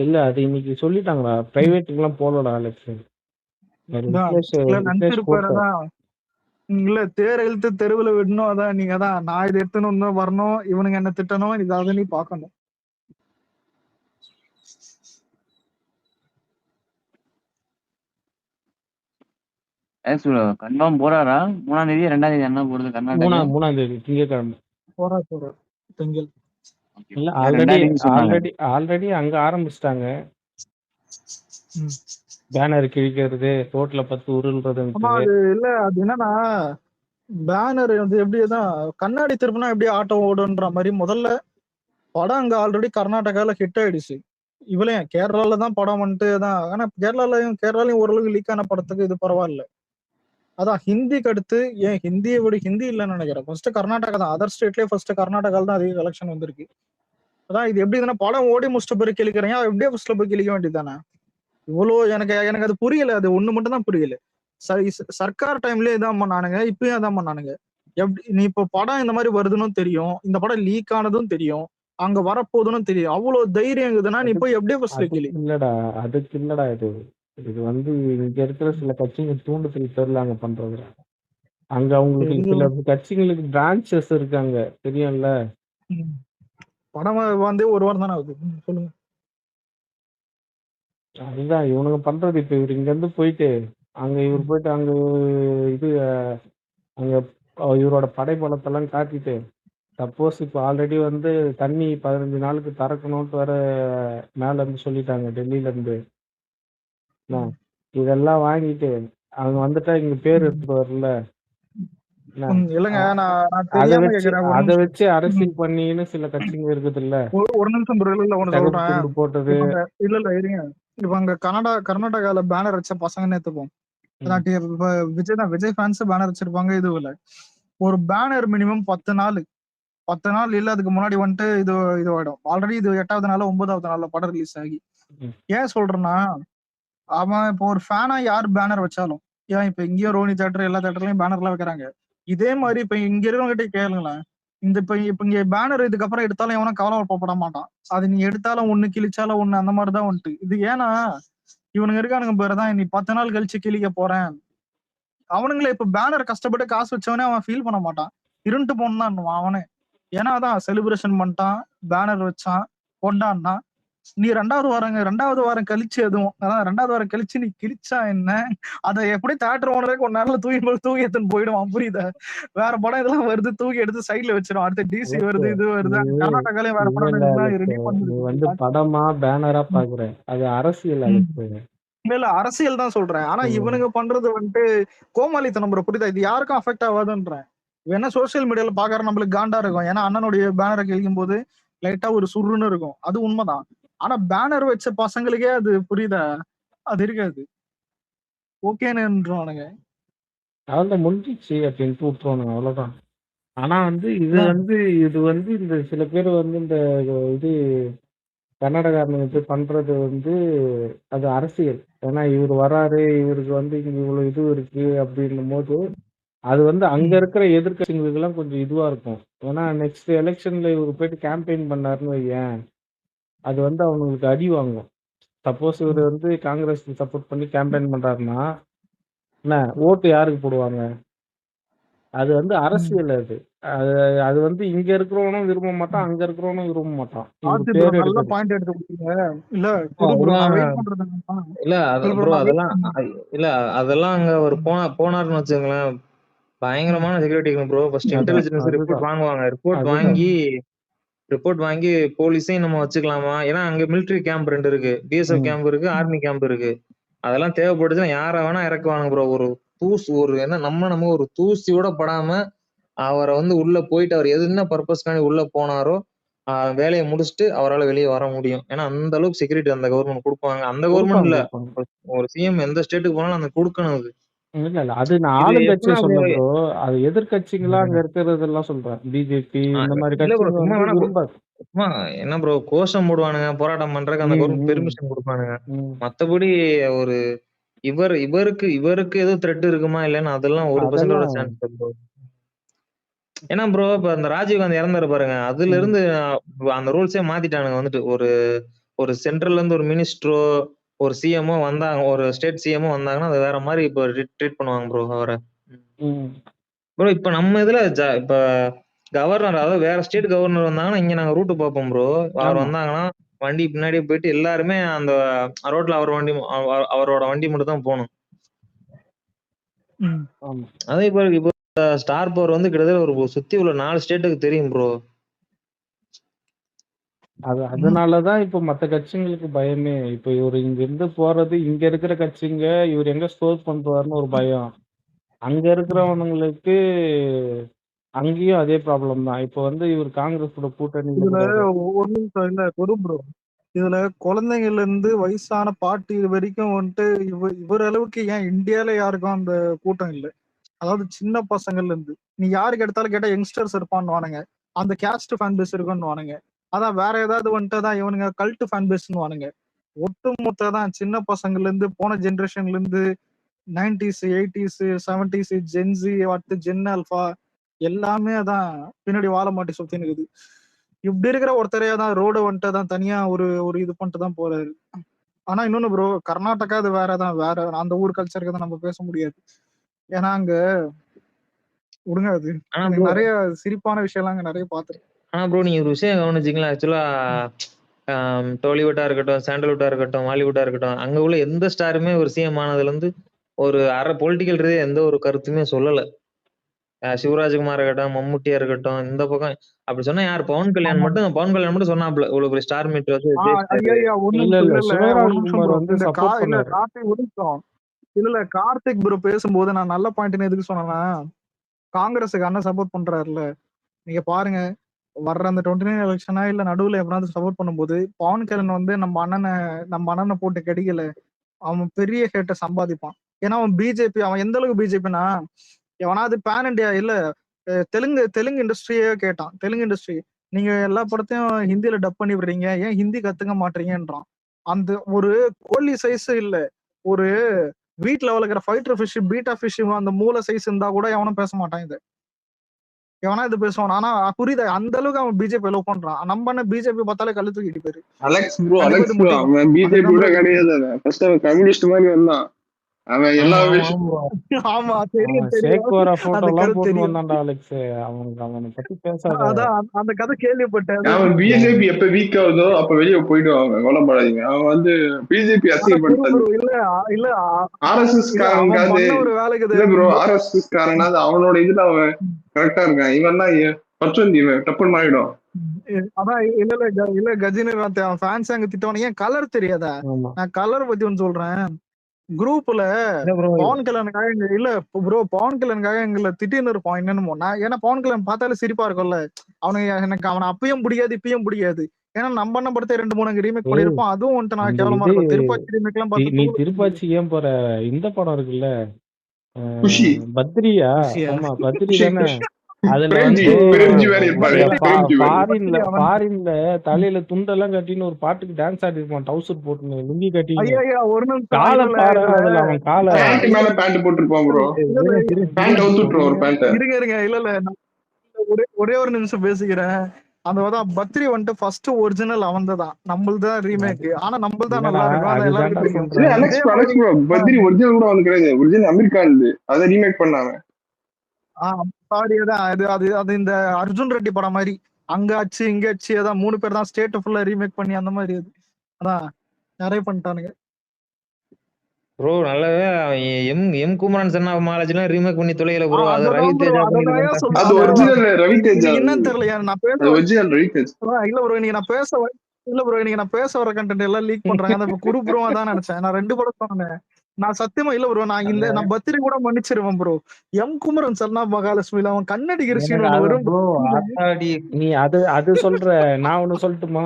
இல்ல அது இன்னைக்கு சொல்லிட்டாங்கடா. பிரைவேட்டுக்குலாம் போலடா எலக்ஷன். இல்ல விக்னேஷ் நினைச்சிருப்பாரு போட்டார். அதான். இல்ல தேர் இழுத்து தெருவுல விடணும். அதான் நீங்க அதான் நான் இதை எடுத்துன்னு வரணும், இவனுங்க என்ன திட்டணும், இதாவது நீ பாக்கணும். கன்ஃபார்ம் போறாரா? 3ஆம் தேதி 2ஆம் தேதி என்ன போறது கர்நாடகா? 3ஆம் தேதி திங்கட்கிழமை. போறா திங்கள். இல்ல இல்ல, 2ஆம் தேதி சொன்னாங்க. ஆல்ரெடி அங்க ஆரம்பிச்சிட்டாங்க. பேனர் கிழிக்கிறது, ரோட்ல பத்து உருள்றது. ஆமா அது இல்ல அது என்னன்னா பேனர் வந்து எப்படிதான் கண்ணாடி திருப்பினா எப்படி ஆட்டோ ஓடுன்ற மாதிரி முதல்ல படம் அங்க ஆல்ரெடி கர்நாடகால ஹிட் ஆயிடுச்சு. இவளையும் கேரளால தான் படம் வந்துட்டு தான். ஆனா கேரளாலையும் ஓரளவுக்கு லீக் ஆன படத்துக்கு இது பரவாயில்ல. அதான் ஹிந்திக்கு அடுத்து ஏன் ஹிந்தியை விட ஹிந்தி இல்லைன்னு நினைக்கிறேன். ஃபர்ஸ்ட் கர்நாடகா தான். அதர் ஸ்டேட்லயே ஃபர்ஸ்ட் கர்நாடகால தான் அதிக கலெக்ஷன் வந்திருக்கு. அதான் இது எப்படி இதுனா படம் ஓடி முடிச்சுட்டு போய் கிளிக்கிறேன், எப்படியே ஃபர்ஸ்ட்ல போய் கிளிக்க வேண்டியதானே. இவ்வளோ எனக்கு அது புரியல. அது ஒண்ணு மட்டும் தான் புரியல. சர்க்கார் டைம்லயே இதான் பண்ணானுங்க, இப்பயும் அதான் பண்ணானுங்க. எப்படி நீ இப்போ படம் இந்த மாதிரி வருதுன்னு தெரியும், இந்த படம் லீக் ஆனதும் தெரியும், அங்க வரப்போகுதுன்னு தெரியும், அவ்வளவு தைரியம் இருக்குதுன்னா நீ போய் எப்படியே ஃபர்ஸ்ட்ல கிளி. இல்லடா அதுக்கு இல்லடா இது வந்து இங்க இருக்கிற சில கட்சிங்க தூண்டுதல் பேர்ல அங்க பண்றது. அங்க அவங்களுக்கு சில கட்சிங்களுக்கு பிரான்ச்சஸ் இருக்காங்க தெரியும்ல. படம் வந்து ஒரு வாரம் தானே ஆகுது. சொல்லுங்க. அதுதான் இவனுங்க பண்றது. இப்ப இவர் இங்க இருந்து போயிட்டு அங்க இவர் போயிட்டு அங்க இது அங்க இவரோட படைபலத்தெல்லாம் காட்டிட்டு சப்போஸ் இப்போ ஆல்ரெடி வந்து தண்ணி 15 நாளுக்கு திறக்கணும்ட்டு வர மேல இருந்து சொல்லிட்டாங்க டெல்லியில இருந்து. இதெல்லாம் வாங்கிட்டு அவங்க வந்துட்டா இங்க பேர் எடுத்துட்டு வரல. இல்லங்க நான் தெரியாம கேக்குறேன். அதை வச்சு அரசியல் பண்ணின்னு சில கட்சிங்க இருக்குது இல்ல. ஒரு நிமிஷம் இல்ல ஒண்ணு சொல்றேன். போட்டது இல்ல இருங்க. இப்ப அங்க கர்நாடகால பேனர் வச்ச பசங்க நேத்துப்போம். விஜய் ஃபேன்ஸ் பேனர் வச்சிருப்பாங்க. இது இல்ல ஒரு பேனர் மினிமம் 10 நாள் இல்ல அதுக்கு முன்னாடி வந்துட்டு இது ஆயிடும். ஆல்ரெடி இது 8வது நாள் 9வது நாள்ல படம் ரிலீஸ் ஆகி. ஏன் சொல்றேன்னா அவன் இப்போ ஒரு ஃபேனா யார் பேனர் வச்சாலும், ஏன் இப்ப இங்கேயும் ரோனி தேட்டர் எல்லா தேட்டர்லயும் பேனர் எல்லாம் வைக்கிறாங்க. இதே மாதிரி இப்ப இங்க இருக்கிறவங்க கிட்ட கேளுங்களேன். இப்ப இங்க பேனர் இதுக்கப்புறம் எடுத்தாலும் எவனும் கவலைப்பட மாட்டான். அது நீ எடுத்தாலும் ஒண்ணு கிழிச்சாலும் ஒண்ணு அந்த மாதிரிதான் வந்துட்டு. இது ஏன்னா இவனுங்க இருக்கானுங்க பேருதான் நீ 10 நாள் கழிச்சு கிழிக்க போறேன். அவனுங்களே இப்ப பேனர் கஷ்டப்பட்டு காசு வச்சவனே அவன் ஃபீல் பண்ண மாட்டான். இருண்டு போனான் அவனே. ஏன்னா அதான் செலிப்ரேஷன் பண்ணிட்டான், பேனர் வச்சான், கொண்டாடினா. நீ 2வது வாரம் கழிச்சு எதுவும் அதான் 2வது வாரம் கழிச்சு நீ கிழிச்சா என்ன, அதை எப்படி தேட்டர் ஓனரே கொஞ்ச நேரத்துல தூக்கி எடுத்துன்னு போயிடுவான். புரியுதா? வேற படம் இதெல்லாம் வருது தூக்கி எடுத்து சைட்ல வச்சிடும். அடுத்த டிசி வருது இது வருது. கர்நாடகாலயும் வேற படம் வந்து படமா பேனரா பாக்குறேன். அது அரசியல் இல்ல அரசியல் தான் சொல்றேன். ஆனா இவனுங்க பண்றது வந்துட்டு கோமாளித்தனம் ப்ரோ. புரியுதா? இது யாருக்கும் அஃபெக்ட் ஆகாதுன்றேன். வேணா சோசியல் மீடியால பாக்குற நம்மளுக்கு காண்டா இருக்கும். ஏன்னா அண்ணனுடைய பேனரை கிழிக்கும் போது லைட்டா ஒரு சுருன்னு இருக்கும். அது உண்மைதான். ஆனா பேனர் வச்ச பசங்களுக்கே அது புரியுதா? அது இருக்காது. ஓகேன்னுவானுங்க. அவ்வளவுதான் முடிஞ்சிச்சு அப்படின்ட்டு விட்டுருவானுங்க. அவ்வளவுதான். ஆனா வந்து இது வந்து இந்த சில பேர் வந்து இந்த இது கர்நாடகாரனுக்கு பண்றது வந்து அது அரசியல். ஏன்னா இவர் வராரு, இவருக்கு வந்து இங்க இவ்வளவு இது இருக்கு அப்படின்னும் போது அது வந்து அங்க இருக்கிற எதிர்கட்சிகளுக்கு எல்லாம் கொஞ்சம் இதுவா இருக்கும். ஏன்னா நெக்ஸ்ட் எலெக்ஷன்ல இவர் போயிட்டு கேம்பெயின் பண்ணாருன்னு வையேன், அது வந்து அவங்களுக்கு அடி வாங்கும். சப்போஸ் இவர் வந்து காங்கிரஸ் சப்போர்ட் பண்ணி கேம்பெயின் பண்றாருன்னா என்ன ஓட்டு யாருக்கு போடுவாங்க? அது வந்து அரசியல். அது வந்து இங்க இருக்கிறவனும் விரும்ப மாட்டான், அங்க இருக்கிறவனும் விரும்ப மாட்டான். நல்ல பாயிண்ட் எடுத்து கொடுத்தீங்க. இல்ல அதெல்லாம் அங்க ஒரு போனாருன்னு வச்சுங்களேன், பயங்கரமான செக்யூரிட்டி இருக்கும் ப்ரோ. ஃபர்ஸ்ட் இன்டெலிஜென்ஸ் ரிப்போர்ட் வாங்குவாங்க. ரிப்போர்ட் வாங்கி போலீஸையும் நம்ம வச்சுக்கலாமா? ஏன்னா அங்க மிலிட்டரி கேம்ப் 2 இருக்கு, பிஎஸ்எஃப் கேம்ப் இருக்கு, ஆர்மி கேம்ப் இருக்கு. அதெல்லாம் தேவைப்படுதுன்னா யார வேணா இறக்குவாங்க ப்ரோ. நம்ம ஒரு தூசி கூட படாம அவரை வந்து உள்ள போயிட்டு அவர் என்ன பர்பஸ்க்காண்டி உள்ள போனாரோ வேலையை முடிச்சுட்டு அவரால் வெளியே வர முடியும். ஏன்னா அந்த அளவுக்கு செக்யூரிட்டி அந்த கவர்மெண்ட் கொடுப்பாங்க. அந்த கவர்மெண்ட் இல்ல, ஒரு சிஎம் எந்த ஸ்டேட்டுக்கு போனாலும் அந்த கொடுக்கணும். அது இல்ல அது நான் ஆளுங்கட்சியை சொல்றேன் ப்ரோ. அது எதிர்கட்சிகளா அங்க இருக்கிறதெல்லாம் சொல்றேன். பிஜேபி இந்த மாதிரி என்ன ப்ரோ கோஷம் போடுவானுங்க, போராட்டம் பண்றதுக்கு அந்த கவர்மெண்ட் பெர்மிஷன் கொடுப்பானுங்க. மத்தபடி ஒரு இவருக்கு ஏதோ த்ரெட் இருக்குமா இல்லன்னு அதெல்லாம் 1% சான்ஸ் ப்ரோ. ஏன்னா ப்ரோ இப்ப அந்த ராஜீவ்காந்தி இறந்தாரு பாருங்க, அதுல இருந்து அந்த ரூல்ஸே மாத்திட்டானுங்க. வந்துட்டு ஒரு ஒரு சென்ட்ரல்ல இருந்து ஒரு மினிஸ்டரோ ஒரு சிஎம்ஓ வந்தாங்க, ஒரு ஸ்டேட் சிஎம்ஓ வந்தாங்கன்னா அது வேற மாதிரி இப்போ ட்ரீட் பண்ணுவாங்க ப்ரோ அவரை. ப்ரோ இப்ப நம்ம இதுல இப்ப கவர்னர், அதாவது வேற ஸ்டேட் கவர்னர் வந்தாங்கன்னா இங்க நாங்க ரூட் பார்ப்போம் ப்ரோ. அவர் வந்தாங்கன்னா வண்டி பின்னாடியே போயிட்டு எல்லாருமே அந்த ரோட்ல அவரோட வண்டி மட்டும் தான் போகணும். அதே இப்போ ஸ்டார் பவர் வந்து கிட்டத்தட்ட ஒரு சுத்தி உள்ள 4 ஸ்டேட்டுக்கு தெரியும் ப்ரோ. அதனாலதான் இப்ப மத்த கட்சிங்களுக்கு பயமே. இப்ப இவரு இங்க இருந்து போறது, இங்க இருக்கிற கட்சிங்க இவர் எங்க ஸ்கோர் பண்ணுவாருன்னு ஒரு பயம். அங்க இருக்கிறவனுங்களுக்கு அங்கேயும் அதே ப்ராப்ளம் தான். இப்ப வந்து இவர் காங்கிரஸோட கூட்டணி இதுல ஒரு நிமிஷம் இல்ல ப்ரோ, இதுல குழந்தைங்கள்ல இருந்து வயசான பாட்டி வரைக்கும் வந்துட்டு இவர் அளவுக்கு ஏன் இந்தியால யாருக்கும் அந்த கூட்டம் இல்லை. அதாவது சின்ன பசங்கள்ல இருந்து நீ யாருக்கு எடுத்தாலும் கேட்டா யங்ஸ்டர்ஸ் இருப்பான்னு வானுங்க, அந்த கேஸ்ட் ஃபேன் பேஸ் இருக்குன்னு வானுங்க, அதான் வேற ஏதாவது வந்துட்டு தான் இவனுங்க கல்ட் ஃபேன் பேஸ்ன்னு வானுங்க. ஒட்டு மொத்த தான் சின்ன பசங்கள்ல இருந்து போன ஜென்ரேஷன்ல இருந்து 90s 80s 70s ஜென்சி அடுத்து ஜென் ஆல்பா எல்லாமே அதான் பின்னாடி வாழ மாட்டி சுத்தி இருக்குது. இப்படி இருக்கிற ஒருத்தரையா தான் ரோடு வந்துட்டு தான் தனியா ஒரு இது பண்ணிட்டு தான் போறாரு. ஆனா இன்னொன்னு ப்ரோ, கர்நாடகா அது வேறதான், வேற அந்த ஊர் கல்ச்சருக்கு தான் நம்ம பேச முடியாது. ஏன்னா அங்க விடுங்க, அது நிறைய சிரிப்பான விஷயம்லாம் அங்க நிறைய பாத்துருக்கேன். ஆனா ப்ரோ நீங்க ஒரு விஷயம் கவனிச்சீங்களா, ஆக்சுவலா டோலிவுட்டா இருக்கட்டும், சாண்டல்வுட்டா இருக்கட்டும், மாலிவுட்டா இருக்கட்டும், அங்க உள்ள எந்த ஸ்டாருமே ஒரு சிஎம் ஆனதுல இருந்து ஒரு பொலிட்டிக்கல் ரீதியா எந்த ஒரு கருத்துமே சொல்லல. சிவராஜ்குமார் இருக்கட்டும், மம்முட்டியா இருக்கட்டும், இந்த பக்கம் அப்படி சொன்னா யார், பவன் கல்யாண் மட்டும் சொன்னாப்ல இவ்வளவு பெரிய ஸ்டார் மீட் வந்து இல்ல கார்த்திக் ப்ரோ பேசும்போது நான் நல்ல பாயிண்ட் எதுக்கு சொன்னேன்னா, காங்கிரஸுக்கு அண்ணன் சப்போர்ட் பண்றாருல, நீங்க பாருங்க வர்ற அந்த 29 எலெக்ஷனா இல்ல நடுவுல எப்படினாலும் சப்போர்ட் பண்ணும்போது பவன் கல்யாண் வந்து நம்ம அண்ணனை போட்டு கிடைக்கல, அவன் பெரிய ஹேட்டை சம்பாதிப்பான். ஏன்னா அவன் பிஜேபி, அவன் எந்த அளவுக்கு பிஜேபினா, எவனாவது பேன் இண்டியா இல்ல தெலுங்கு இண்டஸ்ட்ரியே கேட்டான், தெலுங்கு இண்டஸ்ட்ரி நீங்க எல்லா படத்தையும் ஹிந்தியில டப் பண்ணி விடுறீங்க, ஏன் ஹிந்தி கத்துக்க மாட்டீங்கன்றான். அந்த ஒரு கோழி சைஸ் இல்ல, ஒரு வீட்டுல வளர்க்குற ஃபைட்டர் ஃபிஷ் பீட்டா ஃபிஷ் அந்த மூளை சைஸ் இருந்தா கூட எவனும் பேச மாட்டான். இது எவனா இது பேசுவான். ஆனா புரியுது அந்த அளவுக்கு அவன் பிஜேபி லவ் பண்றான். நம்ம பிஜேபி பார்த்தாலே கல்லு தூக்கிட்டு போயிரு. அலெக்ஸ் ப்ரோ அவன் பிஜேபி கூட கிடையாது, ஃபர்ஸ்ட் அவன் கம்யூனிஸ்ட் மாதிரி வந்தான். அவன் எல்லா ஆமா அவனை பத்தி பேசாத. அந்த கதை கேள்விப்பட்டேன். அவன் பிஜேபி எப்ப வீக் ஆகுதோ அப்ப வெளியே போயிடுவாங்க, கவலைப்படாதீங்க. அவன் வந்து பிஜேபி அசிங்கப்படுத்தாது. இல்ல ஆர்எஸ்எஸ் காரனுக்காது இல்ல ப்ரோ, ஆர்எஸ்எஸ் காரனாது அவனோட இதுல அவன் கரெக்டா இருக்கான். இவன் தான் பச்சந்தி, இவன் டப்புன்னு மாறிடும். அதான் இல்ல கஜினி ஃபேன்ஸ் அங்க திட்டவன, ஏன் கலர் தெரியாதா? நான் கலர் பத்தி ஒன்னு சொல்றேன். குரூப்ல பவன் கல்யாணுக்காக இல்ல ப்ரோ, பவன் கல்யாணுக்காக எங்களை திட்டின்னு இருப்பான் என்னன்னு. ஏன்னா பவன் கல்யாண் பார்த்தாலே சிரிப்பா இருக்கும்ல, எனக்கு அவனை அப்பயும் பிடிக்காது இப்பயும் பிடிக்காது. ஏன்னா நம்ம என்ன படத்தை 2-3 ரீமேக் பண்ணிருப்போம், அதுவும் வந்துட்டு நான் கேவலமா இருக்கும். திருப்பாச்சி ரீமேக் எல்லாம் பார்த்து நீ திருப்பாச்சி ஏன் போற, இந்த படம் இருக்குல்ல பத்ரியா, ஆமா பத்ரி தானே, அதுல வந்து ஃபாரின்ல தலையில துண்டெல்லாம் கட்டின்னு ஒரு பாட்டுக்கு டான்ஸ் ஆடி இருப்பான், டவுசர் போட்டு லுங்கி கட்டின்னு காலை பாரு, அதுல அவன் காலை மேல பேண்ட் போட்டுருப்பான் ப்ரோ, பேண்ட் அவுத்துட்டுறோம் ஒரு பேண்ட். இருங்க இல்ல ஒரே ஒரு நிமிஷம் பேசிக்கிறேன். அந்த பத்ரி வந்துட்டு ஃபர்ஸ்ட் ஒரிஜினல் அவன்தான், நம்மள்தான் ரீமேக். ஆனா நம்மள்தான் நல்லா இருக்கும். பத்ரி ஒரிஜினல் கூட வந்து கிடையாது, ஒரிஜினல் அமெரிக்கான், அதை ரீமேக் பண்ணாங்க. அது இந்த அர்ஜுன் ரெட்டி படம் மாதிரி அங்க ஆச்சு இங்க ஆச்சு, அதான் 3 பேர் தான் ஸ்டேட் ஃபுல்லா ரீமேக் பண்ணி அந்த மாதிரி. அது அதான் நிறைய பண்ணிட்டானுங்க ப்ரோ. நல்லாவே எம் குமரன் சன்னா மாலஜிலாம் ரீமேக் பண்ணி தொலைல ப்ரோ. அது ரவி தேஜா அது ஒரிஜினல் ரவி தேஜா. என்னன்னு தெரியல, நான் பேச ஒரிஜினல் ரவி தேஜா இல்ல ப்ரோ. நீங்க நான் பேச வர கண்டென்ட் எல்லாம் லீக் பண்றாங்க. அந்த குரு ப்ரோ தான் நினைச்சேன். நான் 2 படம் சொன்னேன். நான் சத்தியமா இல்ல ப்ரோ, நான் பத்திரி கூட மன்னிச்சிருவேன் ப்ரோ. எம் குமரன் சன்னா மகாலட்சுமில அவன் கண்ணடிக்கிற சீன் ஒன்று வரும். நீ அது சொல்ற, நான் ஒண்ணு சொல்லட்டுமா?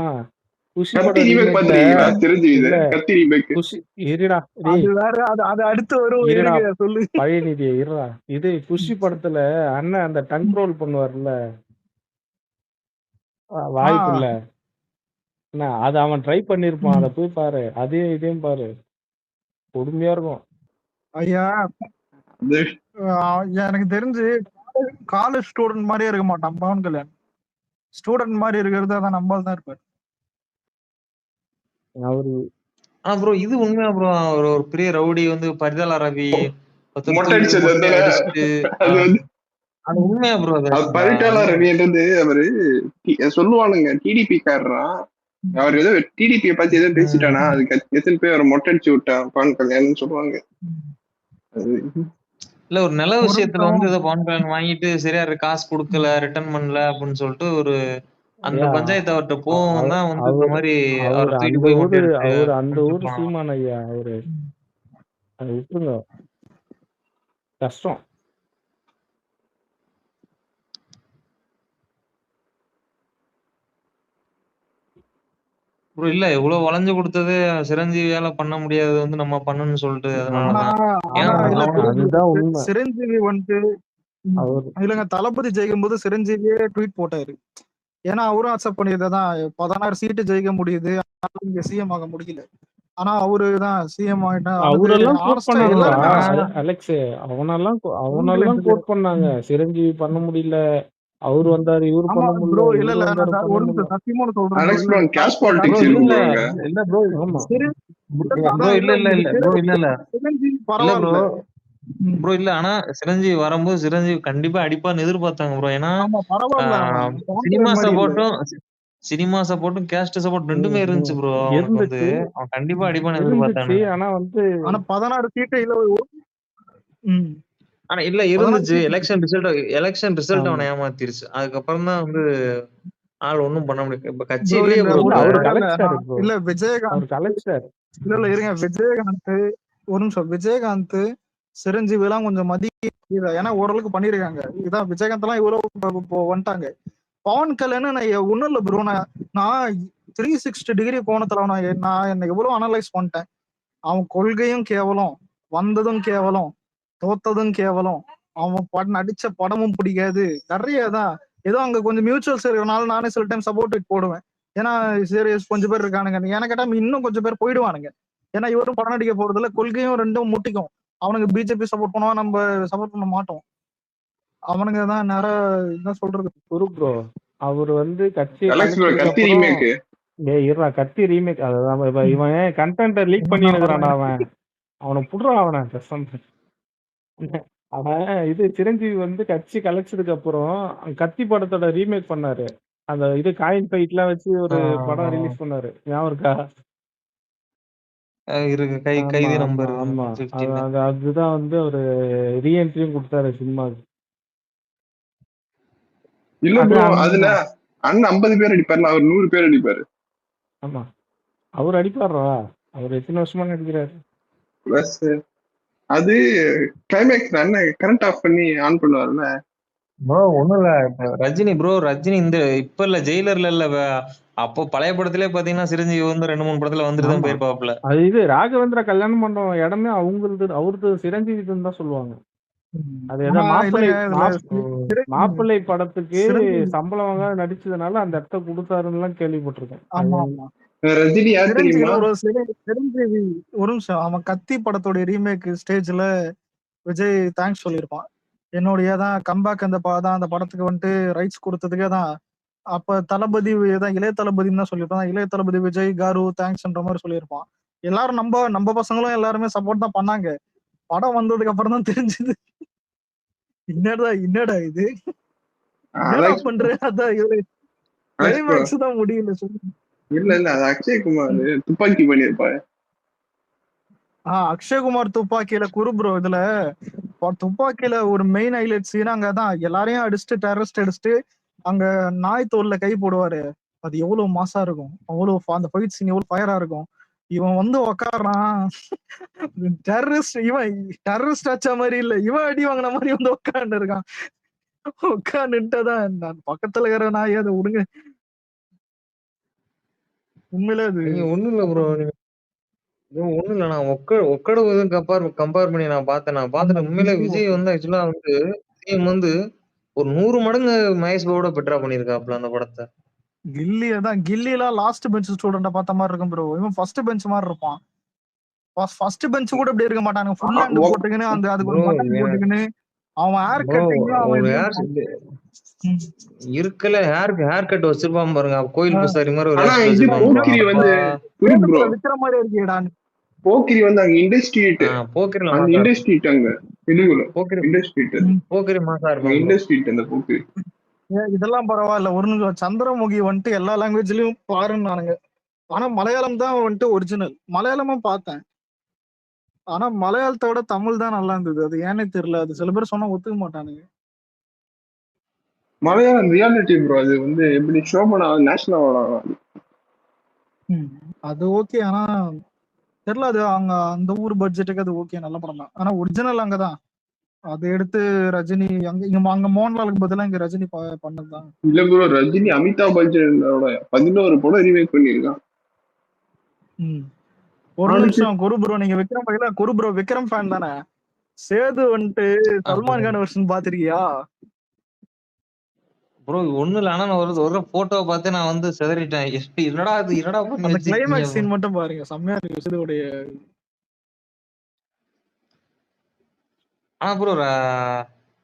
பழையநிதி இருடா, இது குஷி படத்துல அண்ணன் அந்த டங் ரோல் பண்ணுவார்ல வாய்ப்புல, அது அவன் ட்ரை பண்ணிருப்பான். அதை போய் பாரு, இதையும் பாரு, கொடுமையா இருக்கும். ஐயா எனக்கு தெரிஞ்சு காலேஜ் ஸ்டூடெண்ட் மாதிரியே இருக்க மாட்டான் பவன் கல்யாண். ஸ்டூடெண்ட் மாதிரி இருக்கிறது அதான் நம்மால் தான் இருப்பார். அவரு ப்ரோ இது உண்மையா ப்ரோ? அவர் ஒரு பெரிய ரவுடி வந்து பரிதால ரவி ஒருத்தர் மொட்டை தூக்கி அடிச்சது மொட்டையை அதுதானே? அடிச்சுட்டு அது வந்து அது உண்மையா ப்ரோ? அது அது actually பரிட்டாள உண்மை. ரவின்றது அவரு சொல்லுவானுங்க டிடிபி காரரா. அவர் ஏதோ டிடிபியை பத்தி ஏதோ பேசிட்டானா அதுக்கு எத்தனை பேர் அவர் மொட்டை அடிச்சு விட்டான் பவன் கல்யாணம்னு சொல்லுவாங்க. அது இல்ல ஒரு நல்ல ஒரு விஷயத்துல வந்து நிமிஷம். ஏதோ பவன் கல்யாணம் வாங்கிட்டு சரியா காசு கொடுக்கல ரிட்டர்ன் பண்ணல அப்படின்னு சொல்லிட்டு ஒரு அந்த ஐயா பஞ்சாயத்து அவர்கிட்ட போவும் தான் வந்து இந்த அவர் மாதிரி அவர் அவரை தூக்கிட்டு அந்த போய் ஊரு மொட்டை அடிச்சு அவர் அந்த ஊரு அடிச்சிருப்பான். சீமான் ஐயா. அவரு அதை விட்டுருங்க, கஷ்டம். ப்ரோ இல்ல இவ்வளவு வளைஞ்சு கொடுத்தது சிரஞ்சீவியால பண்ண முடியாது வந்து நம்ம பண்ணணும்னு சொல்லிட்டு ஆ, அதனாலதான். ஏன்னா ஆனா இல்ல அவன அதுதான் உண்மை. சிரஞ்சீவி வந்துட்டு அவர் இல்லங்க தளபதி ஜெயிக்கும் போது சிரஞ்சீவியே ட்வீட் போட்டாரு. ஏன்னா அவரும் அக்செப்ட் பண்ணியதான் 16 சீட்டு ஜெயிக்க முடியுது, இங்க சிஎம் ஆக முடியல. ஆனா அவரு தான் சிஎம் ஆயிட்டா. அவரெல்லாம் கோட் ஆனஸ்டா பண்ணானுடா எல்லாருமே அலெக்ஸ். அவனெல்லாம் உங்களுக்கு கோட் பண்ணாங்க. சிரஞ்சீவி பண்ண முடியல, அவரு வந்தாரு, இவரு ஆமா பண்ண ப்ரோ. முடியல, இல்ல இவரு இல்ல வந்தாரு, நான் பண்ண ஒரு முடியல. சத்தியமா சொல்றேன் Alex bro cash bro politics இல்ல இருக்கு இல்ல ப்ரோங்க. இல்ல ப்ரோ ஆமா ப்ரோ இல்ல இல்ல இல்ல ப்ரோ இல்ல இல்ல சிரஞ்சீவி இல்ல ப்ரோ பரவாயில்ல. ப்ரோ இல்ல ஆனா சிரஞ்சீவி வரும்போது சிரஞ்சீவி கண்டிப்பா அடிப்பான்னு எதிர்பார்த்தாங்க ப்ரோ. ஏன்னா ஆமா பரவாயில்ல, அவன் சினிமா கான்ட்ராக்ட் மாதிரி இல்ல. சப்போர்ட்டும் கேஸ்ட் சப்போர்ட் ரெண்டுமே இருந்துச்சு ப்ரோ. அவனுக்கு வந்து இருந்துச்சு அவன் கண்டிப்பா அடிப்பான்னு இருந்துச்சு எதிர்பார்த்தானுங்க. ஆனா வந்து ஆனா 16 சீட்டு இல்ல. ஆனா இல்ல 16 இருந்துச்சு. சீட்டு. எலெக்ஷன் ரிசல்ட் ஆமா. அவனை ஏமாத்திருச்சு. அதுக்கப்புறம் தான் வந்து ஆள் ஒண்ணும் பண்ண முடியும். இப்ப கட்சி ப்ரோ இல்லையே இந்த ப்ரோ இல்ல இப்ப. அவரு இல்ல இல்ல கலைச்சிட்டாரு ப்ரோ. இல்ல அவரு விஜயகாந்த் கலைச்சிட்டாரு. இல்ல இருங்க விஜயகாந்த் ஒரு நிமிஷம். விஜயகாந்த் சிரஞ்சீவி எல்லாம் கொஞ்சம் மதிய, ஏன்னா ஓரளவுக்கு பண்ணிருக்காங்க. இதான் விஜயகாந்த் எல்லாம் இவ்வளவு வந்துட்டாங்க. பவன் கல்யாணம் நான் ஒண்ணும் இல்ல ப்ரோ. நான் 360 டிகிரி கோணத்துல நான் என்ன எவ்வளவு அனலைஸ் பண்ணிட்டேன். அவன் கொள்கையும் கேவலம், வந்ததும் கேவலம், தோத்ததும் கேவலம், அவன் நடிச்ச படமும் பிடிக்காது. நிறையதான் ஏதோ அங்க கொஞ்சம் மியூச்சுவல்ஸ் இருக்கிறனால நானே சில டைம் சப்போர்ட் போடுவேன். ஏன்னா சீரியஸ் கொஞ்சம் பேர் இருக்கானுங்க. எனக்கு கேட்டா இன்னும் கொஞ்சம் பேர் போயிடுவானுங்க. ஏன்னா இவரும் படம் நடிக்க போறதுல கொள்கையும் ரெண்டும் முட்டிக்கும். அவனுக்கு பிஜேபி சப்போர்ட் பண்ணுவான், நம்ம சப்போர்ட் பண்ண மாட்டோம். அவனுங்க தான் நேரம் என்ன சொல்றது. குரு ப்ரோ அவரு வந்து கட்சியை அலெக்ஸ் ப்ரோ கலைச்சதுக்கு கத்தி அப்புறம் ரீமேக். இருடா கத்தி ரீமேக். அதான் இவன் கண்டென்ட்டை லீக் பண்ணிருக்கிறான்டா. அவனை புடுறான் அவனை பேசாம. அவன் இது சிரஞ்சீவி வந்து கட்சி கலைச்சதுக்கு அப்புறம் கத்தி படத்தோட ரீமேக் பண்ணாரு. அந்த இது காயின் ஃபைட்லாம் வச்சு ஒரு படம் ரிலீஸ் பண்ணாரு, ஞாபகம் இருக்கா? இருக்கு ஆமா கைதி ஆமா நம்பர் ஆமா 15. அதுதான் வந்து ஒரு ரீஎன்ட்ரியும் கொடுத்தாரு சினிமாவுக்கு. இல்ல அது ப்ரோ அதுல அண்ணன் 50 பேர் அடிப்பாரு, அவர் 100 பேர் அடிப்பாரு. ஆமா அவர் அடிப்பாரா? அவர் எத்தனை வருஷமா நடிக்கிறாரு. பிளஸ் அது கிளைமேக்ஸ் அண்ணன் கரண்ட் ஆஃப் பண்ணி ஆன் பண்ணுவாருல்ல. ப்ரோ ஒண்ணும் இல்ல ரஜினி இந்த இப்ப இல்ல ஜெயிலர்ல இல்ல அப்போ பழைய படத்திலே பாத்தீங்கன்னா சிரஞ்சீவி வந்து 2-3 படத்துல வந்துட்டு தான் ஆமா போயிருப்பாப்ல. அது இது ராகவேந்திர கல்யாணம் பண்ற இடமே அவங்களது, அவரது சிரஞ்சீவிதுன்னு தான் சொல்லுவாங்க. அது ஆனா மாப்பிள்ளை இல்லங்க இதுல மாப்பிள்ளை படத்துக்கு சிரஞ்சீவி சம்பளம் வாங்க நடிச்சதுனால அந்த இடத்த கொடுத்தாருன்னு கேள்விப்பட்டிருக்கேன். ஆமா ஆமா ரஜினி யார் தெரியுமா? சிரஞ்சீவில சிரஞ்சீவி ஒரு நிமிஷம். அவன் கத்தி படத்தோட ரீமேக் ஸ்டேஜ்ல விஜய் தேங்க்ஸ் சொல்லியிருப்பான். என்னுடைய தான் கம்பேக் அந்த அந்த படத்துக்கு வந்துட்டு ரைட்ஸ் கொடுத்ததுக்கே தான். அப்ப தளபதி தான் இளைய தளபதினு தான் சொல்லியிருப்பான். இளைய தளபதி விஜய் காரு தேங்க்ஸ்ன்ற மாதிரி சொல்லியிருப்பான். எல்லாரும் நம்ம பசங்களும் எல்லாருமே சப்போர்ட் தான் பண்ணாங்க. படம் வந்ததுக்கு அப்புறம் தான் தெரிஞ்சது என்னடா இது என்னடா பண்ற. அதான் இவரு கிளைமேக்ஸ் தான் முடியல சொல்லு. இல்ல அது அக்ஷய்குமார் துப்பாக்கி பண்ணிருப்பாரு. அக்ஷய்குமார் துப்பாக்கியில ப்ரோ. இதுல துப்பாக்கியில ஒரு மெயின் ஹைலைட் சீன் அங்கதான் எல்லாரையும் அடிச்சுட்டு டெரரிஸ்ட் அடிச்சுட்டு அங்க நாய் தோல்ல கை போடுவாரு. அது எவ்வளவு மாசா இருக்கும், அவ்வளவு அந்த ஃபைட் சீன் எவ்வளவு ஃபயரா இருக்கும். இவன் வந்து உக்காடுறான் டெரரிஸ்ட் ஆச்ச மாதிரி இல்ல, இவன் அடி வாங்கின மாதிரி வந்து உட்காந்து இருக்கான். உட்காந்துட்டுதான் நான் பக்கத்துல இருக்கிற நாய் அதை விடுங்க. உண்மையில அது ஒண்ணும் இல்ல ப்ரோ ஒண்ணும் இல்ல. நான் ஒக்கட கம்பேர் பண்ணி நான் பார்த்துட்டு உண்மையில விஜய் வந்து ஆக்சுவலா வந்து சிஎம் வந்து ஒரு 100 மடங்கு மகேஷ் பாபோட பெட்டரா பண்ணிருக்காப்ல அந்த படத்தை. கில்லிலாம் லாஸ்ட் பெஞ்ச் ஸ்டூடெண்ட பார்த்த மாதிரி இருக்கும் ப்ரோ. இவன் ஃபர்ஸ்ட் பெஞ்ச் மாதிரி இருப்பான். ஃபர்ஸ்ட் பெஞ்ச் கூட இப்படி இருக்க மாட்டானுங்க. ஃபுல் ஹேண்ட் போட்டுக்கின்னு அதுக்கு ஒரு பட்டன் போட்டுக்கின்னு அவன் ஹேர் கட்டிங் அவன் ம். இருக்கல ஹேர் கட் வச்சிருப்பான் பாருங்க. கோயில் பூசாரி மாதிரி ஒரு ஆனா ஹேர் இது வச்சிருப்பான் bro. போக்கிரி அப்பா. வந்து குரு ப்ரோ, சேலத்துல விக்கிற மாதிரி இருக்கேடான்னு. போக்கிரி வந்து அங்க இண்டஸ்ட்ரீட், போக்கிரில அந்த மாசா இருக்கும். இண்டஸ்ட்ரீட் அங்க தெலுங்குல போக்கிரி இண்டஸ்ட்ரீட், போக்கிரி மாசா இருப்பான் bro. இண்டஸ்ட்ரீட் அந்த போக்கிரி. இதெல்லாம் பரவாயில்ல. ஒரு நிமிஷம், சந்திரமுகி வந்துட்டு எல்லா லாங்குவேஜ்லயும் பாருன்னானுங்க. ஆனா மலையாளம் தான் வந்துட்டு ஒரிஜினல். மலையாளமும் பார்த்தேன். ஆனா மலையாளத்தை விட தமிழ் தான் நல்லா இருந்தது. அது ஏன்னே தெரியல. அது சில பேர் சொன்னா ஒத்துக்க மாட்டானுங்க. Malayalam reality bro. அது வந்து எப்படி ஷோபனா நேஷனல் அவார்டு. அது ஓகே. ஆனா தெரியல, அது அங்க அந்த ஊர் பட்ஜெட்டுக்கு அது ஓகே, நல்ல படம் தான். ஆனா ஒரிஜினல் அங்கதான். அதை எடுத்து ரஜினி அங்க மோகன்லாலுக்கு பதிலா இங்க ரஜினி பண்ணதுதான். இல்ல ப்ரோ, ரஜினி அமிதாப் பச்சனோட 11 படம் ரீமேக் பண்ணிருக்கான். ஒரு நிமிஷம் குரு ப்ரோ, நீங்க விக்ரம் பையில குரு ப்ரோ விக்ரம் ஃபேன் தானே? சேது வந்துட்டு சல்மான் கான் வெர்ஷன் பாத்திருக்கியா? ப்ரோ ஒண்ணு இல்ல, ஆனா நான் ஒரு போட்டோவை பார்த்து நான் வந்து சிதறிட்டேன். என்னடா இது, என்னடா பண்ணி அந்த வச்சிருக்கீங்க கிளைமேக்ஸ் சீன் மட்டும் பாருங்க, செம்மையா இருக்கு சேதுடைய. ஆனா ப்ரோ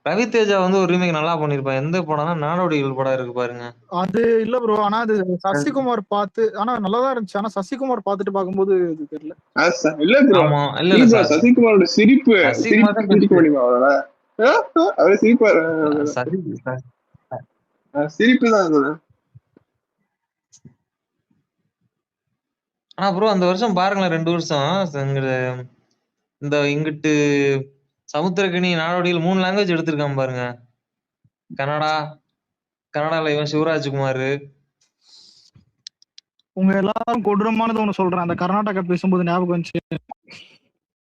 ரவி தேஜா வந்து ஒரு ரீமேக் நல்லா பண்ணிருப்பான். எந்த படம்னா நாடோடிகள் படம் இருக்கு பாருங்க. அது இல்ல ப்ரோ, ஆனா அது சசிகுமார் பார்த்து, ஆனா நல்லாதான் இருந்துச்சு. ஆனா சசிகுமார் பார்த்துட்டு பார்க்கும்போது இது தெரியல. இல்ல ப்ரோ, ஆமா இல்ல இல்ல இல்ல ப்ரோ, சார், சசிகுமாரோட சிரிப்பு சசிகுமார் தான் சிரிக்க பெஸ்ட். முடியுமா அவரோட? அவரு சிரிப்பாரு, சிரிப்பு தான் அது. ஆனா ப்ரோ அந்த வருஷம் பாருங்களேன், 2 வருஷம் இந்த இங்கிட்டு சமுத்திரக்கனி நாடோடிகள் 3 லாங்குவேஜ் எடுத்திருக்கான் பாருங்க. கன்னடால இவன் சிவராஜ்குமார். உங்க எல்லாரும் கொடூரமானது ஒண்ணு சொல்றேன். அந்த கர்நாடகா பேசும்போது ஞாபகம் வந்துச்சு.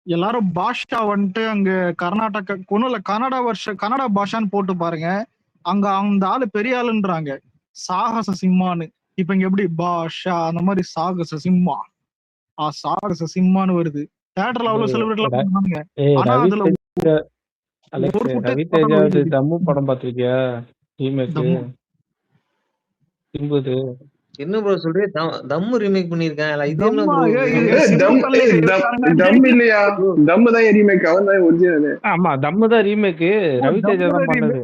எல்லாரும் பாஷா வந்துட்டு அங்க கர்நாடகா ஒண்ணும் இல்ல, கன்னடா பாஷான்னு போட்டு பாருங்க. அங்க அந்த ஆளு பெரிய ஆளுன்றாங்க, சாகச சிம்மான்னு. இப்ப இங்க எப்படி பாஷா அந்த மாதிரி சாகச சிம்மா, சாகச சிம்மான்னு வருது. தியேட்டர்ல அவ்வளவு செலிபிரேட் எல்லாம் பண்ணுவாங்க. ஆனா ரவி அதுல தேஜா, அலெக்ஸ், ஒரு ரவி ஃபுட்டேஜ் தேஜா தம்மு படம் பாத்திருக்கியா? ரீமேக் சிம்புது. என்ன ப்ரோ சொல்றீங்க? தம்மு ரீமேக் பண்ணிருக்கேன். இது என்ன ப்ரோ? தம் இல்லையா? தம்மு தான் ரீமேக், அவன் தான் ஒரிஜினல். ஆமா, தம்மு தான் ரீமேக், ரவி தேஜா தான் பண்ணது.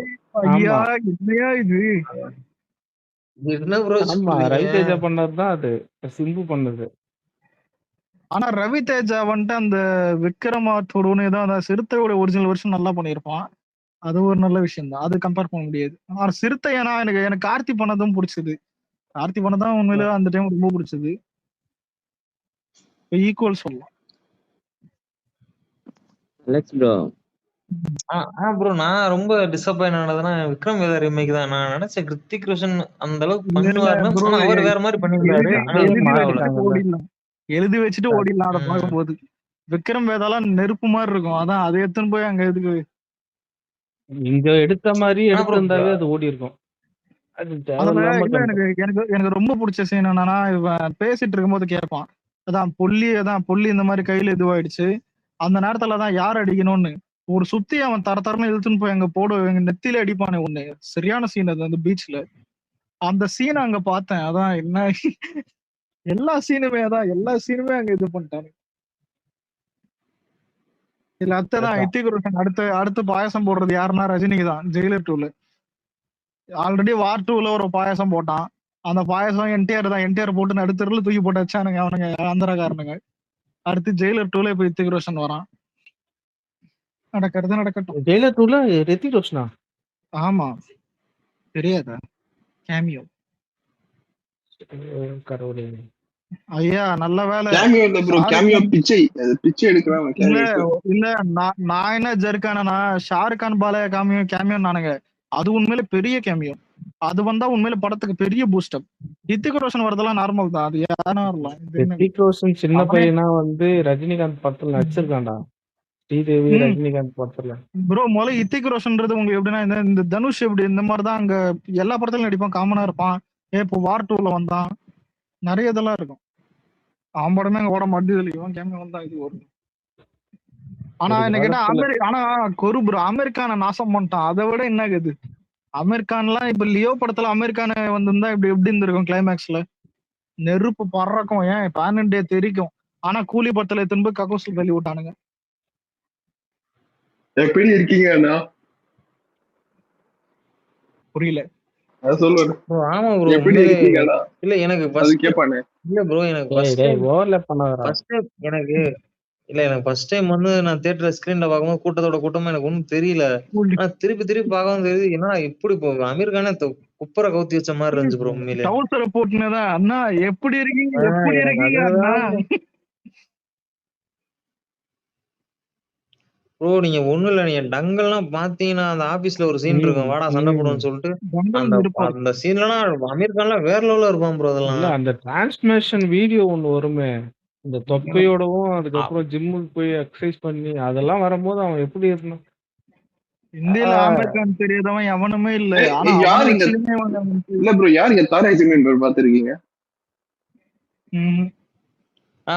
ஐயா இல்லையா இது? என்ன ப்ரோ ஆமா, ரவி சொல்றீங்க? தேஜா பண்ணது தான் அது, சிம்பு பண்ணது. ஆனா ரவி தேஜா வந்துட்டு அந்த விக்ரமாத்தோட ஏதோ அந்த சிறுத்தையோட ஒரிஜினல் வருஷன் நல்லா பண்ணியிருப்பான். அது ஒரு நல்ல விஷயம் தான், அது கம்பேர் பண்ண முடியாது. ஆனா சிறுத்தை, ஏன்னா எனக்கு கார்த்தி பண்ணதும் பிடிச்சது. கார்த்தி பண்ணதான் உண்மையில அந்த டைம் ரொம்ப பிடிச்சது. ஈக்குவல் சொல்லலாம். அலெக்ஸ் ப்ரோ, ப்ரோ நான் ரொம்ப டிசப்பாயிண்ட் ஆனதுன்னா விக்ரம் வேதா ரீமேக் தான். நான் நினைச்சேன் கிருத்திக் ரோஷன் அந்த அளவுக்கு பண்ணுவாருன்னு. ஆனா அவர் வேற மாதிரி பண்ணிருந்தாரு. ஆனா எழுதி வச்சுட்டு ஓடிடலாம் அதை பார்க்கும்போது. விக்ரம் வேதாலாம் நெருப்பு மாதிரி இருக்கும். அதான் அதை எடுத்துன்னு போய் அங்க எதுக்கு இங்க எடுத்த மாதிரி எடுத்திருந்தாவே அது ஓடி இருக்கும். அதுல இல்ல, எனக்கு ரொம்ப பிடிச்ச சீன் என்னன்னா, இவன் பேசிட்டு இருக்கும்போது கேட்பான், அதான் புள்ளி இந்த மாதிரி கையில இதுவாயிடுச்சு, அந்த நேரத்துலதான் யார் அடிக்கணும்னு ஒரு சுத்தி அவன் தரன்னு இழுத்துன்னு போய் அங்க எங்க நெத்தியில அடிப்பானே ஒண்ணு. சரியான சீன் அது, அந்த பீச்ல. அந்த சீனை அங்க பார்த்தேன். அதான் என்ன, எல்லா சீனுமே அங்க இது பண்ணிட்டாங்க. இல்ல அத்ததான் இத்திகுருஷன் அடுத்து பாயசம் போடுறது யாருன்னா ரஜினிக்கு தான். ஜெயிலர் 2ல ஆல்ரெடி வார் 2ல ஒரு பாயசம் போட்டான். அந்த பாயசம் என்டிஆர் தான். என்டிஆர் போட்டு நடுத்தருல தூக்கி போட்டு வச்சானுங்க அவனுங்க ஆந்திரக்காரனுங்க. அடுத்து ஜெயிலர் 2ல இப்ப இத்திக் ரோஷன் வரான். நடக்கட்டும். ஜெயிலர் 2ல ரித்திக் ரோஷனா? ஆமா, தெரியாதா? கேமியோ. கடவுளே. ஐயா நல்ல வேலை. கேமியோ இல்ல ப்ரோ, கேமியோ பிச்சை எடுக்கிறான். இல்ல நான் என்ன ஜெர்கானா, ஷாருக் கான் பாலையா கேமியோ நானுங்க. அது உண்மையில பெரிய கேமியோ. அது வந்தா உண்மையில படத்துக்கு பெரிய பூஸ்டப். ரித்திக் ரோஷன் வரதெல்லாம் நார்மல் தான். அது யாரா வரலாம். ரித்திக் ரோஷன் சின்ன பையனா வந்து ரஜினிகாந்த் படத்துல நடிச்சிருக்கான்டா. ஸ்ரீதேவி ரஜினிகாந்த் படத்துல. ப்ரோ முதல்ல இத்திக் ரோஷன்ன்றது உங்களுக்கு எப்படின்னா, இந்த தனுஷ் எப்படி இந்த மாதிரிதான் அங்க எல்லா படத்துலயும் நடிப்பான், காமனா இருப்பான். இப்போ வார் 2ல வந்தான், நிறைய இதெல்லாம் இருக்கும். அவன் படமே அங்க ஓட மாட்டேது. இவன் கேமியோ வந்தா இது வரும். ஆனா என்ன கேட்டா ஆனா கொரு ப்ரோ அமெரிக்கான நாசம் பண்ணிட்டான். அதை விட என்ன இது, அமெரிக்கான்லாம் இப்ப லியோ படத்துல அமெரிக்கான வந்திருந்தா இப்படி எப்படி இருந்திருக்கும்? கிளைமேக்ஸ்ல நெருப்பு பறக்கும், ஏன் பேன் இண்டியா தெரிக்கும். ஆனா கூலி படத்துல திரும்ப கக்கூஸ்ல தள்ளி விட்டானுங்க. எப்படி இருக்கீங்க அண்ணா? புரியல. அது சொல்லுவாரு, ப்ரோ ஆமா ப்ரோ எப்படி உண்மையிலே இருக்கீங்கடா இல்ல எனக்கு அது ஃபர்ஸ்ட் கேட்பானே. இல்ல ப்ரோ எனக்கு டேய் ஃபர்ஸ்ட் டேய் டைம் ஓவர்லேப் பண்ணாதடா. ஃபர்ஸ்ட் டைம் எனக்கு இல்ல எனக்கு ஃபர்ஸ்ட் டைம் வந்து நான் தியேட்டர் ஸ்கிரீன்ல பார்க்கும்போது கூட்டத்தோட கூட்டமா எனக்கு ஒண்ணும் தெரியல. ஆனா திருப்பி திருப்பி பார்க்கவும் தெரியுது. என்னடா இப்படி இப்போ அமீர் கானே குப்புற கவுத்தி வச்ச மாதிரி இருந்துச்சு ப்ரோ உண்மையிலே. டவுசரை போட்டுனதா அண்ணா எப்படி இருக்கீங்க எப்படி எனக்கு இருக்கீங்க அண்ணா. அதுதான் ப்ரோ நீங்க ஒண்ணும் இல்ல நீங்க டங்கல்லாம் பாத்தீங்கன்னா அந்த ஆபீஸ்ல ஒரு சீன் இருக்கும் வாடா சண்டை போடுவோம்னு சொல்லிட்டு கங்கல் அந்த இருப்பாரு. அந்த சீன்லாம் அமீர் கான்லாம் வேற லெவல்ல இருப்பான் ப்ரோ இல்ல அதெல்லாம். அந்த டிரான்ஸ்மிஷன் வீடியோ ஒண்ணு வருமே. இந்த தொப்பையோடவும் அதுக்கப்புறம் ஜிம்முக்கு போய் எக்ஸர்சைஸ் பண்ணி அதெல்லாம் வரும்போது அவன் எப்படி இருந்தான்? இந்தியில ஆ, ஆமீர் கான் தெரியாதவன் எவனுமே இல்ல. ஏய், ஆனா யார் அவன் இங்க வச்சுக்கினே வந்து இல்ல ப்ரோ, யார் இங்க தாரா ஜிமின் பாத்துருக்கீங்க?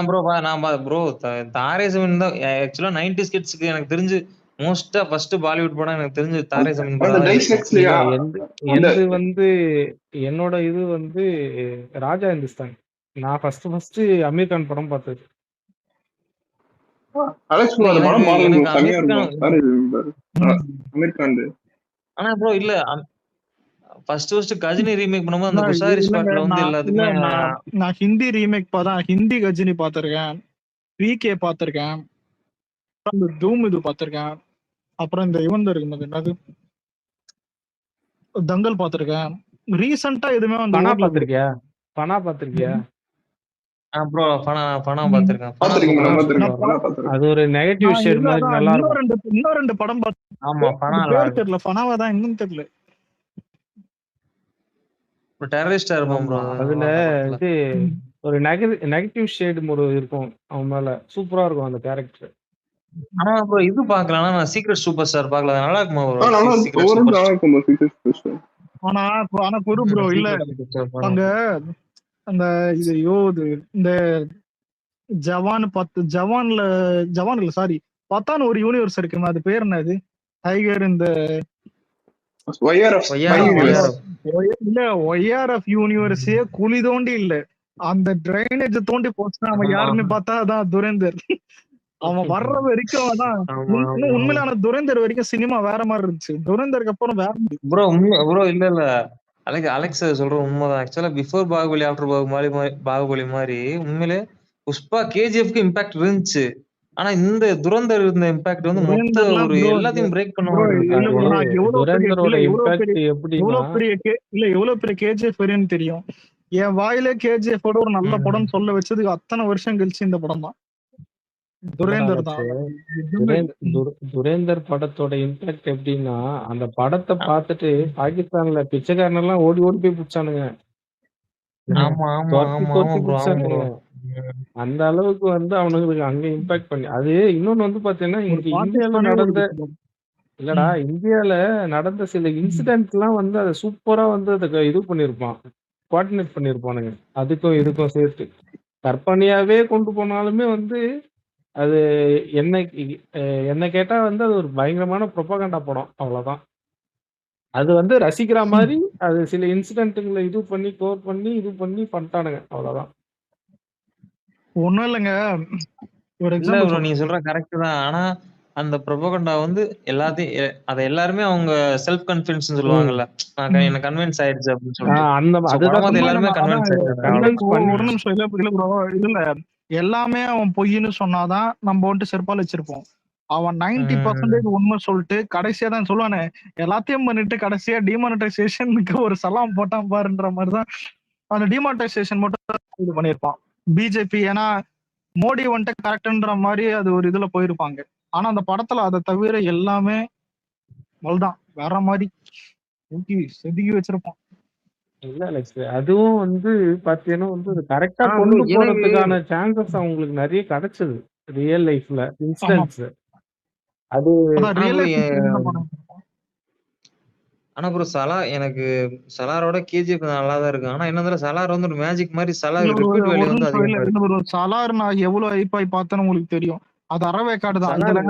ப்ரோ நான் ப்ரோ தாரே ஜமீன் தான் ஆக்சுவலா 90s கிட்ஸ்க்கு எனக்கு தெரிஞ்சு மோஸ்டா ஃபர்ஸ்ட் பாலிவுட் படம் எனக்கு தெரிஞ்சு தாரே ஜமீன் அந்த படம் தான் இருக்கும். இல்ல டைஸ்லெக்ஸ்லயா அந்த எந்து வந்து என்னோட இது வந்து ராஜா இந்துஸ்தான். நான் ஃபர்ஸ்ட் அமீர் கான் படம் பார்த்தது. அலெக்ஸ் ப்ரோ இல்ல அந்த படம் பாருங்க ப்ரோ, எனக்கு செமையா அமீர் இருக்கும். கான் தாரா ஜிமின் பாரு. அமீர் கான் ஆனா ப்ரோ இல்ல ஃபர்ஸ்ட் கஜினி ரீமேக் பண்ணும்போது அந்த குசாரி இல்லங்க ஸ்பாட்ல வந்து எல்லாத்துக்குமே நான் ஹிந்தி ரீமேக் பார்த்தா ஹிந்தி கஜினி பார்த்திருக்கேன், விகே பார்த்திருக்கேன், இந்த தூம் இது பார்த்திருக்கேன், அப்புறம் இந்த இவன் இருக்கு என்னது தங்கல் பார்த்திருக்கேன். ரீசெண்டா எதுவுமே வந்து பனா ஓடல bro. பார்த்திருக்கியா? பனா பார்த்திருக்கியா? ப்ரோ பணம் பாத்திருக்கேன். பாத்துருக்கீங்க, நான் பாத்துருக்கேன், நான் படம் பாத்துருக்கேன். அது ஒரு நெகட்டிவ் நான் ஷேட் இல்ல மாதிரி அதான் நல்லா இருக்கும். இன்னும் ரெண்டு படம் பார்த்தேன். ஆமா அது பணம் பேர் தெரியல, ஃபனாவா தான் இன்னும் தெரியல. டெரரிஸ்டா இருப்பான் ப்ரோ ஆமா, அதுல இது ஒரு நெகட்டிவ் ஷேட் ஒரு இருக்கும் அவன் மேல. சூப்பரா இருக்கும் அந்த கேரக்டர். ஆமா ப்ரோ இது பாக்கலாம் நான் சீக்ரெட் சூப்பர் ஸ்டார் பார்க்கல நல்லா இருக்குமா ப்ரோ நல்லா சீக்ரெட் ஒவ்வொரு சூப்பர் நல்லா இருக்கும் bro, Secret Special. ஆனா குரு ப்ரோ இல்ல அங்க அந்த இது இது இந்த ஜவான் இல்ல சாரி பத்தான் ஒரு யூனிவர்ஸ் இருக்குமா, அது பேர் என்ன? அது டைகர் இந்த YRF, YRF. My Universe. இல்ல ஒய்ஆர்எஃப் யூனிவர்ஸே குழி தோண்டி இல்ல, அந்த டிரைனேஜ் தோண்டி போச்சுன்னா அவன் யாருன்னு பார்த்தா அதான் துரேந்தர். அவன் வர்ற வரைக்கும் அதான் இன்னும் உண்மையிலான துரேந்தர் வரைக்கும் சினிமா வேற மாதிரி இருந்துச்சு. துரேந்தருக்கு அப்புறம் வேற ப்ரோ ப்ரோ இல்ல அலெக்ஸ் சொல்ற உண்மைதான். ஆக்சுவலா பிஃபோர் பாகுபலி ஆஃப்டர் பாகுபலி மாதிரி உண்மையிலே புஷ்பா கேஜிஎஃப்க்கு இம்பாக்ட் இருந்துச்சு. ஆனா இந்த துரந்தர் இருந்த இம்பாக்ட் வந்து மொத்த ஒரு எல்லாத்தையும் பிரேக் பண்ணுவாங்க. துரேந்தரோட இம்பாக்ட் எப்படின்னா எவ்வளவு பெரிய கேஜிஎஃப் வரையும் தெரியும். என் வாயில கேஜிஎஃப் ஒரு நல்ல படம் சொல்ல வச்சதுக்கு அத்தனை வருஷம் கழிச்சு இந்த படம் தான் துரேந்தர் தான். துரேந்தர் படத்தோட இம்பாக்ட் எப்படின்னா அந்த படத்தை பார்த்துட்டு பாகிஸ்தான்ல பிச்சைக்காரன் எல்லாம் ஓடி போய் பிடிச்சானுங்க. அந்த அளவுக்கு வந்து அவனுங்களுக்கு அங்க இம்பாக்ட் பண்ணி அது. இன்னொன்னு வந்து பாத்தீங்கன்னா இங்க இந்தியால நடந்த சில இன்சிடென்ட் எல்லாம் வந்து அதை சூப்பரா வந்து அதை இது பண்ணிருப்பான், கோஆர்டினேட் பண்ணிருப்பானுங்க. அதுக்கும் இதுக்கும் சேர்த்து கற்பனையாவே கொண்டு போனாலுமே வந்து அது என்ன கேட்டா வந்து அது ஒரு பயங்கரமான ப்ரொபகண்டா படம், அவ்வளவுதான். அது வந்து ரசிக்கிற மாதிரி அது சில இன்சிடென்ட்களை இது பண்ணி கோர் பண்ணி இது பண்ணி பண்ணிட்டானுங்க, அவ்வளவுதான். ஒண்ணும் இல்லைங்க, ஒரு நீ சொல்ற கரெக்ட் தான். ஆனா அந்த ப்ரொபகண்டா வந்து எல்லாத்தையும் அதை எல்லாருமே அவங்க செல்ஃப் கான்ஃபிடன்ஸ் சொல்லுவாங்கல்ல, என்ன கன்வின்ஸ் ஆயிடுச்சு அப்படின்னு சொல்லிட்டு எல்லாருமே கன்வின்ஸ் ஆயிடுச்சு. ஒரு நிமிஷம் இல்ல ப்ரோ, இல்ல எல்லாமே அவன் பொய்ன்னு சொன்னாதான் நம்ம வந்துட்டு செருப்பால் வச்சிருப்போம். அவன் 90% உண்மை சொல்லிட்டு கடைசியா தான் சொல்லுவானே எல்லாத்தையும் பண்ணிட்டு கடைசியா டிமானிட்டைசேஷனுக்கு ஒரு சலாம் போட்டான் பாருன்ற மாதிரிதான் அந்த டிமானிட்டைசேஷன் மட்டும் இது பண்ணிருப்பான் பிஜேபி. ஏன்னா மோடி வந்துட்டு கரெக்ட்ன்ற மாதிரி அது ஒரு இதுல போயிருப்பாங்க. ஆனா அந்த படத்துல அதை தவிர எல்லாமே தான் வேற மாதிரி செதுக்கி வச்சிருப்பான். இல்ல அதுவும் வந்து பாத்தீங்கன்னா வந்து கரெக்டா கொண்டு போறதுக்கான சான்சஸ் அவங்களுக்கு நிறைய கிடைச்சது ரியல் லைஃப்ல இன்ஸ்டன்ஸ். அது ஆனா ப்ரோ எனக்கு சலாரோட கேஜிஎஃப் நல்லா தான் இருக்கு. ஆனா என்ன சலார் வந்து ஒரு மேஜிக் மாதிரி சலார் நான் எவ்வளவு ஹைப்பாய் பார்த்தேன்னு உங்களுக்கு தெரியும். அது அறவேக்காடு தான். இதுல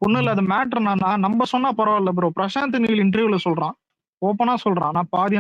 ஒண்ணும் இல்ல, அது மேட்டர் நம்ம சொன்னா பரவாயில்ல ப்ரோ. பிரசாந்த் நீல் இன்டர்வியூல சொல்றான், ஓப்பனா சொல்றான், நான் பாதி